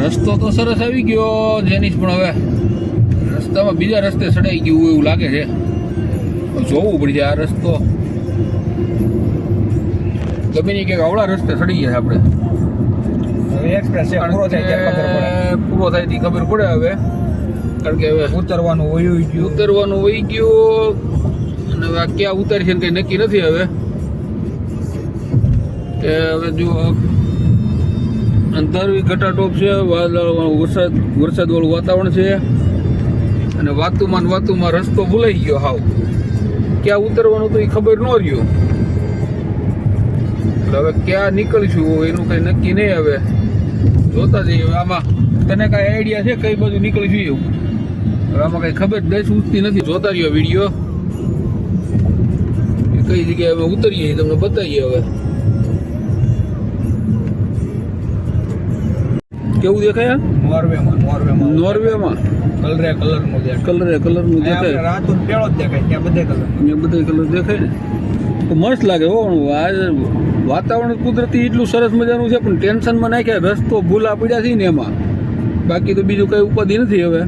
રસ્તો તો સરસ આવી ગયો જેની પણ હવે રસ્તામાં બીજા રસ્તે સડાઈ ગયું એવું લાગે છે. જોવું પડશે આ રસ્તો ગમે નહીં કે અવળા રસ્તે સડી ગયા આપણે. એક્સપ્રેસ પૂરો થાય તે ખબર પડે હવે, કારણ કે હવે ઉતરવાનું વહી ગયું અને હવે આ ક્યાં ઉતારી છે કંઈ નક્કી નથી હવે. કે હવે જો અંધારવી ઘટાટોપ છે, વરસાદવાળું વાતાવરણ છે અને વાતુમાં રસ્તો ભૂલાઈ ગયો. હાવ ક્યાં ઉતરવાનું તો એ ખબર ન રહ્યું. એટલે હવે ક્યાં નીકળીશું એનું કંઈ નક્કી નહીં. હવે જોતા જઈએ. આમાં તને કાંઈ આઈડિયા છે કઈ બાજુ નીકળીશું એવું? હવે આમાં કંઈ ખબર દસ ઉઠતી નથી. જોતા રહ્યો વિડીયો, કઈ જગ્યાએ અમે ઉતરીએ તમને બતાવીએ. હવે કેવું દેખાય? નોર્વેમાં કલરનું દેખાય. રાતું પેળો જ દેખાય, ત્યાં બધે કલર દેખાય ને તો મસ્ત લાગે. આ વાતાવરણ કુદરતી એટલું સરસ મજાનું છે, પણ ટેન્શનમાં નાખ્યા રસ્તો ભૂલા પડ્યા છે ને એમાં. બાકી તો બીજું કઈ ઉપાધિ નથી. હવે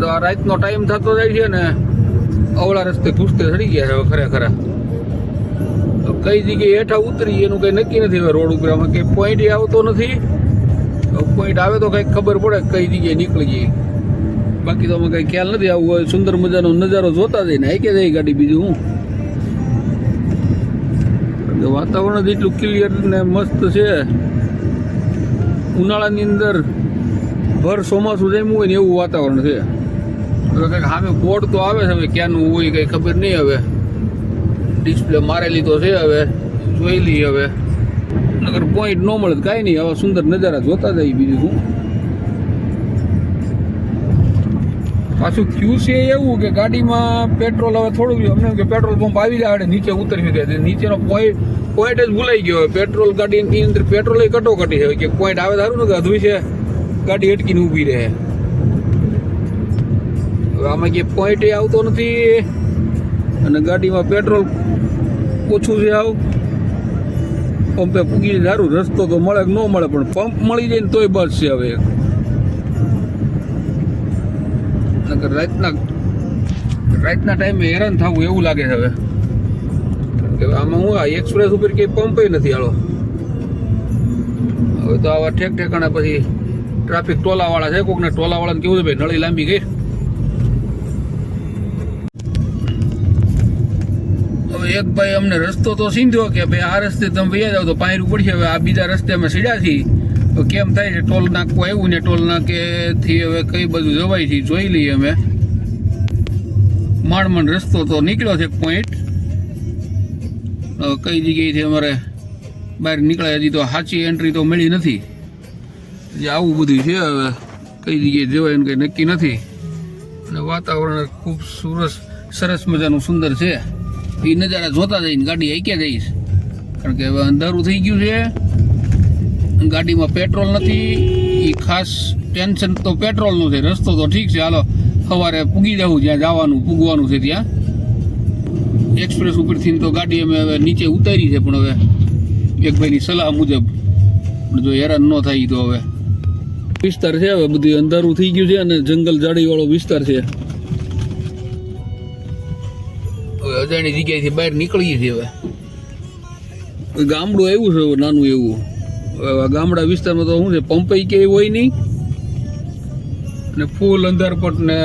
તો આ રાતનો ટાઈમ થતો જાય છે ને અવળા રસ્તે પૂછતે ચડી ગયા છે હવે ખરેખર. કઈ જગ્યાએ હેઠા ઉતરી એનું કઈ નક્કી નથી. હવે રોડ ઉપર આમાં કઈ પોઈન્ટ આવતો નથી. પોઈન્ટ આવે તો કઈક ખબર પડે કઈ જગ્યાએ નીકળી જઈએ. બાકી તો અમે કઈ ખ્યાલ નથી. આવું હોય સુંદર મજાનો નજારો જોતા જઈને આઈ કે જાય ગાડી. બીજું હું વાતાવરણ જ એટલું ક્લિયર ને મસ્ત છે. ઉનાળાની અંદર ભર ચોમાસું જમ્યું હોય ને એવું વાતાવરણ છે. હવે કંઈક સામે બોર્ડ તો આવે છે, હવે ક્યાંનું હોય કંઈ ખબર નહીં. હવે ડિસ્પ્લે મારેલી તો છે, હવે જોઈ લઈએ. હવે નગર પોઈન્ટ ન મળે કાંઈ નહીં. આવા સુંદર નજારા જોતા જાય. બીજું શું પાછું ક્યુ છે એવું કે ગાડીમાં પેટ્રોલ હવે થોડુંક અમને કે પેટ્રોલ પંપ આવી જાય નીચે ઉતરી ગયા. નીચેનો પોઈન્ટ જ ભૂલાઈ ગયો. પેટ્રોલ ગાડીની અંદર પેટ્રોલ કટોકટી છે કે પોઈન્ટ આવે સારું ને કે અધૂરી છે ગાડી અટકીને ઊભી રહે. હવે આમાં કે પોઈન્ટ આવતો નથી અને ગાડીમાં પેટ્રોલ ઓછું છે. આવ પંપે પૂગી સારું. રસ્તો તો મળે કે ન મળે, પણ પંપ મળી જાય ને તોય બસ છે. હવે રાતના ટાઈમે હેરાન થવું એવું લાગે છે. હવે આમાં હું એક્સપ્રેસ ઉપર કઈ પંપ નથી. હાલો હવે તો આવા ઠેકાણા પછી ટ્રાફિક ટોલાવાળા છે. કોકને ટોલાવાળાને કેવું છે ભાઈ નળી લાંબી ગઈ. હવે એક ભાઈ અમને રસ્તો તો સીંધ્યો કે ભાઈ આ રસ્તે તમે વૈયા જાવ તો પાયરું પડશે. હવે આ બીજા રસ્તે અમે સીડ્યા છીએ તો કેમ થાય છે? ટોલ નાકવું આવ્યું ને ટોલ નાકેથી હવે કઈ બધું જવાય છે જોઈ લઈએ. અમે માંડ રસ્તો તો નીકળ્યો છે પોઈન્ટ. કઈ જગ્યાએથી અમારે બહાર નીકળ્યા હજી તો સાચી એન્ટ્રી તો મળી નથી. હજી આવું બધું છે. હવે કઈ જગ્યાએ જવાય ને કંઈ નક્કી નથી. અને વાતાવરણ ખૂબ સરસ મજાનું સુંદર છે. એ નજારા જોતા જઈને ગાડી આઈક્યા જઈશ, કારણ કે હવે અંધારું થઈ ગયું છે. ગાડીમાં પેટ્રોલ નથી. એ ખાસ ટેન્શન તો પેટ્રોલનું છે. રસ્તો તો ઠીક છે, હાલો સવારે પૂગી જવું જ્યાં પૂગવાનું છે ત્યાં. એક્સપ્રેસ ઉપરથી તો ગાડી અમે હવે નીચે ઉતારી છે, પણ હવે એક ભાઈની સલાહ મુજબ જો હેરાન ન થાય તો હવે વિસ્તાર છે. હવે બધું અંધારું થઈ ગયું છે અને જંગલ જાડીવાળો વિસ્તાર છે. હવે અજાણી જગ્યાએથી બહાર નીકળીએ છીએ. હવે ગામડું આવ્યું છે નાનું એવું. ગામડા વિસ્તારમાં તો શું છે, પંપઈ કે હોય નહીં અને ફૂલ અંધારપટ ને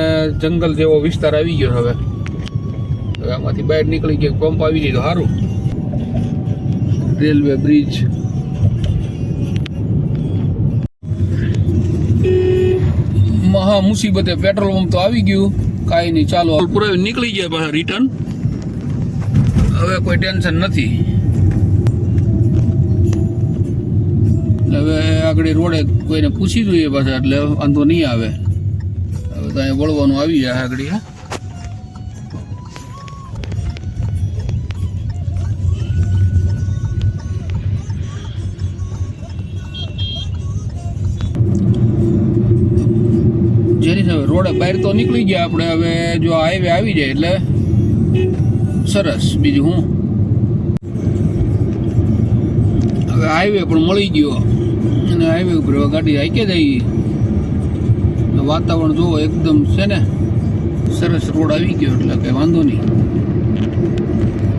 જંગલ જેવો વિસ્તાર આવી ગયો. હવે આમાંથી બહાર નીકળી ગયા પંપ આવી જાય તો સારું. રેલવે બ્રિજ મહા મુસીબતે પેટ્રોલ પંપ તો આવી ગયું. કાંઈ નહીં, ચાલો પૂરા નીકળી ગયા પાછા રિટર્ન. હવે કોઈ ટેન્શન નથી. હવે આગળ રોડે કોઈને પૂછી જોઈએ પાછા, એટલે વાંધો નહીં આવે. હવે તો અહીંયા વળવાનું આવી જાય આગળ. જેની હવે રોડે બહાર તો નીકળી ગયા આપણે. હવે જો હાઈવે આવી જાય એટલે સરસ. બીજું હું હવે હાઈવે પણ મળી ગયો અને હાઈવે ઉપર હવે ગાડી હાઈકે જઈ. વાતાવરણ જોવો એકદમ છે ને સરસ, રોડ આવી ગયો એટલે કઈ વાંધો નહીં,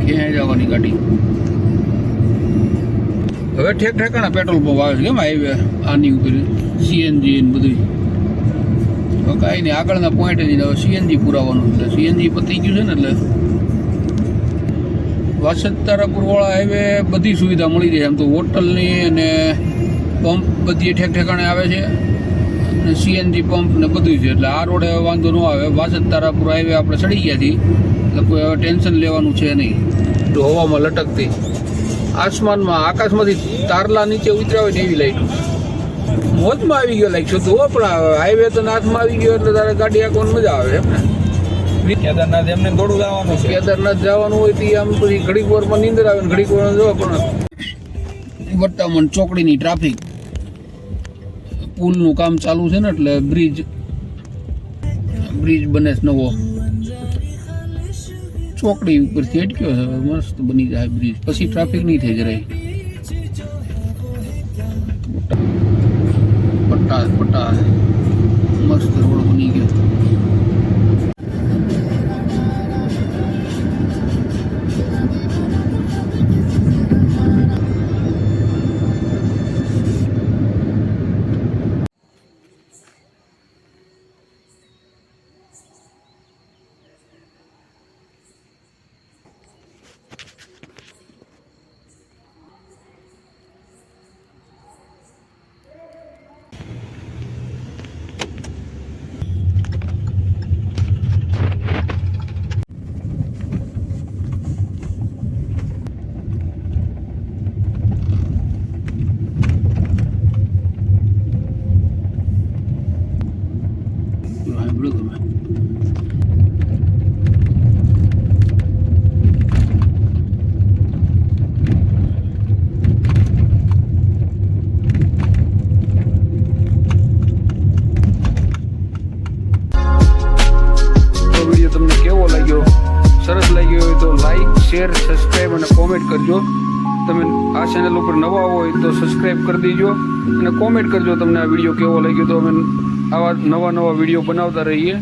ક્યાંય જવાની ગાડી. હવે ઠેક ઠેકાણા પેટ્રોલ પંપ આવે છે કેમ હાઈવે આની ઉપર, સીએનજી ને બધું. હવે કાંઈ નહીં, આગળના પોઈન્ટ જ હવે સીએનજી પુરાવાનું, એટલે સીએનજી પતી ગયું છે ને એટલે વાસદ તારાપુર વાળા હાઈવે બધી સુવિધા મળી જાય. એમ તો હોટલની અને પંપ બધી ઠેક ઠેકાણે આવે છે, અને સીએનજી પંપ ને બધું છે, એટલે આ રોડે વાંધો ન આવે. વાસદ તારાપુર હાઈવે આપણે ચડી ગયા છીએ એટલે કોઈ હવે ટેન્શન લેવાનું છે નહીં. તો હવામાં લટકતી આસમાનમાં આકાશમાંથી તારલા નીચે ઉતર્યા હોય ને એવી લાઈટ મોજમાં આવી ગયો લાઈક શું તો. પણ હાઈવે તો નાથમાં આવી ગયો એટલે તારે ગાડી આંકવાની મજા આવે એમ ને. કેદારનાથ એમને દોડું જવાનું છે. કેદારનાથ જવાનું હોય તો આમ પછી ઘડીક વારમાં નીંદર આવે ને ઘડીક વાર જવા. પણ વટ્ટામણ ચોકડીની ટ્રાફિક, પુલનું કામ ચાલુ છે ને એટલે બ્રિજ બને છે નવો, ચોકડી ઉપરથી અટક્યો છે, મસ્ત બની જાય બ્રિજ, પછી ટ્રાફિક નહીં થઈ જરાય. પટ્ટા મસ્ત રોડ બની ગયો. સાંભળો તમે. તો વિડીયો તમને કેવો લાગ્યો? સરસ લાગ્યો હોય તો લાઈક, શેર, સબસ્ક્રાઈબ અને કોમેન્ટ કરજો. તમે આ ચેનલ ઉપર નવા હોય તો સબસ્ક્રાઈબ કરી દેજો અને કોમેન્ટ કરજો તમને આ વિડીયો કેવો લાગ્યો, તો અમે આવા નવા વિડીયો બનાવતા રહીએ.